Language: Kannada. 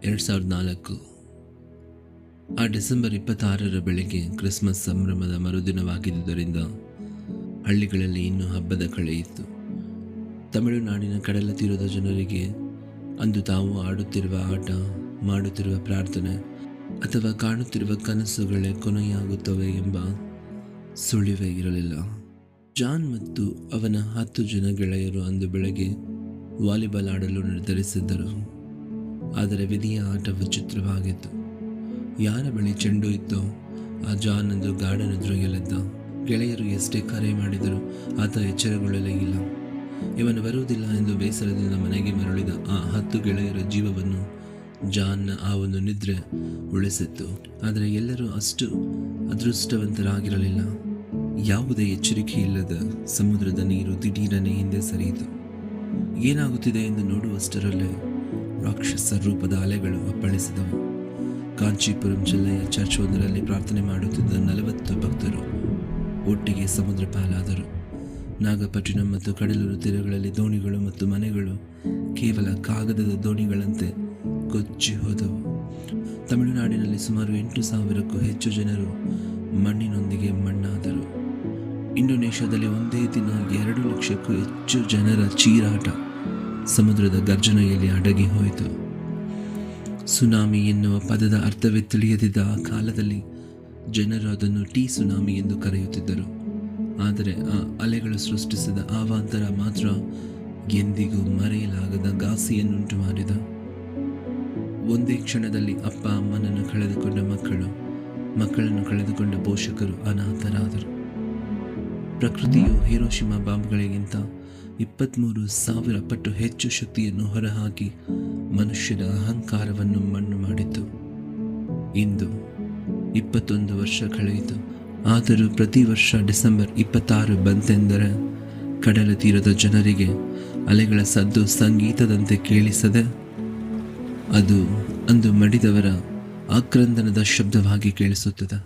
2004 ಆ ಡಿಸೆಂಬರ್ 26 ಬೆಳಗ್ಗೆ ಕ್ರಿಸ್ಮಸ್ ಸಂಭ್ರಮದ ಮರುದಿನವಾಗಿದ್ದುದರಿಂದ ಹಳ್ಳಿಗಳಲ್ಲಿ ಇನ್ನೂ ಹಬ್ಬದ ಕಳೆಯಿತ್ತು. ತಮಿಳುನಾಡಿನ ಕಡಲ ತೀರದ ಜನರಿಗೆ ಅಂದು ತಾವು ಆಡುತ್ತಿರುವ ಆಟ, ಮಾಡುತ್ತಿರುವ ಪ್ರಾರ್ಥನೆ ಅಥವಾ ಕಾಣುತ್ತಿರುವ ಕನಸುಗಳೇ ಕೊನೆಯಾಗುತ್ತವೆ ಎಂಬ ಸುಳಿವೇ ಇರಲಿಲ್ಲ. ಜಾನ್ ಮತ್ತು ಅವನ 10 ಜನ ಗೆಳೆಯರು ಅಂದು ಬೆಳಗ್ಗೆ ವಾಲಿಬಾಲ್ ಆಡಲು ನಿರ್ಧರಿಸಿದ್ದರು. ಆದರೆ ವಿಧಿಯ ಆಟ ವಿಚಿತ್ರವಾಗಿತ್ತು. ಯಾರ ಬಳಿ ಚೆಂಡು ಇತ್ತೋ ಆ ಜಾನ್ ಅಂದು ಗಾಢ ನಿದ್ರೆಯಲ್ಲಿದ್ದ. ಗೆಳೆಯರು ಎಷ್ಟೇ ಕರೆ ಮಾಡಿದರೂ ಆತ ಎಚ್ಚರಗೊಳ್ಳಲೇ ಇಲ್ಲ. ಇವನು ಬರುವುದಿಲ್ಲ ಎಂದು ಬೇಸರದಿಂದ ಮನೆಗೆ ಮರಳಿದ ಆ 10 ಗೆಳೆಯರ ಜೀವವನ್ನು ಜಾನ್ನ ಆ ಒಂದು ನಿದ್ರೆ ಉಳಿಸಿತ್ತು. ಆದರೆ ಎಲ್ಲರೂ ಅಷ್ಟು ಅದೃಷ್ಟವಂತರಾಗಿರಲಿಲ್ಲ. ಯಾವುದೇ ಎಚ್ಚರಿಕೆ ಇಲ್ಲದ ಸಮುದ್ರದ ನೀರು ದಿಢೀರನೆ ಹಿಂದೆ ಸರಿಯಿತು. ಏನಾಗುತ್ತಿದೆ ಎಂದು ನೋಡುವಷ್ಟರಲ್ಲೇ ರಾಕ್ಷಸ ರೂಪದ ಅಲೆಗಳು ಅಪ್ಪಳಿಸಿದವು. ಕಾಂಚೀಪುರಂ ಜಿಲ್ಲೆಯ ಚರ್ಚ್ ಒಂದರಲ್ಲಿ ಪ್ರಾರ್ಥನೆ ಮಾಡುತ್ತಿದ್ದ 40 ಭಕ್ತರು ಒಟ್ಟಿಗೆ ಸಮುದ್ರ ಪಾಲಾದರು. ನಾಗಪಟ್ಟಿಣಂ ಮತ್ತು ಕಡಲೂರು ತೀರಗಳಲ್ಲಿ ದೋಣಿಗಳು ಮತ್ತು ಮನೆಗಳು ಕೇವಲ ಕಾಗದದ ದೋಣಿಗಳಂತೆ ಕೊಚ್ಚಿ ಹೋದವು. ತಮಿಳುನಾಡಿನಲ್ಲಿ ಸುಮಾರು 8,000ಕ್ಕೂ ಹೆಚ್ಚು ಜನರು ಮಣ್ಣಿನೊಂದಿಗೆ ಮಣ್ಣಾದರು. ಇಂಡೋನೇಷ್ಯಾದಲ್ಲಿ ಒಂದೇ ದಿನ 2 ಲಕ್ಷಕ್ಕೂ ಹೆಚ್ಚು ಜನರ ಚೀರಾಟ ಸಮುದ್ರದ ಗರ್ಜನೆಯಲ್ಲಿ ಅಡಗಿ ಹೋಯಿತು. ಸುನಾಮಿ ಎನ್ನುವ ಪದದ ಅರ್ಥವೇ ತಿಳಿಯದಿದ್ದ ಆ ಕಾಲದಲ್ಲಿ ಜನರು ಅದನ್ನು ಟೀ ಸುನಾಮಿ ಎಂದು ಕರೆಯುತ್ತಿದ್ದರು. ಆದರೆ ಆ ಅಲೆಗಳು ಸೃಷ್ಟಿಸಿದ ಅವಾಂತರ ಮಾತ್ರ ಎಂದಿಗೂ ಮರೆಯಲಾಗದ ಘಾಸಿಯನ್ನುಂಟು ಮಾಡಿದ. ಒಂದೇ ಕ್ಷಣದಲ್ಲಿ ಅಪ್ಪ ಅಮ್ಮನನ್ನು ಕಳೆದುಕೊಂಡ ಮಕ್ಕಳು, ಮಕ್ಕಳನ್ನು ಕಳೆದುಕೊಂಡ ಪೋಷಕರು ಅನಾಥರಾದರು. ಪ್ರಕೃತಿಯು ಹಿರೋಶಿಮಾ ಬಾಂಬ್ಗಳಿಗಿಂತ 23,000 ಪಟ್ಟು ಹೆಚ್ಚು ಶಕ್ತಿಯನ್ನು ಹೊರಹಾಕಿ ಮನುಷ್ಯನ ಅಹಂಕಾರವನ್ನು ಮಣ್ಣು ಮಾಡಿತು. ಇಂದು 21 ವರ್ಷ ಕಳೆಯಿತು. ಆದರೂ ಪ್ರತಿ ವರ್ಷ ಡಿಸೆಂಬರ್ 26 ಬಂತೆಂದರೆ ಕಡಲ ತೀರದ ಜನರಿಗೆ ಅಲೆಗಳ ಸದ್ದು ಸಂಗೀತದಂತೆ ಕೇಳಿಸದೆ ಅದು ಅಂದು ಮಡಿದವರ ಆಕ್ರಂದನದ ಶಬ್ದವಾಗಿ ಕೇಳಿಸುತ್ತದೆ.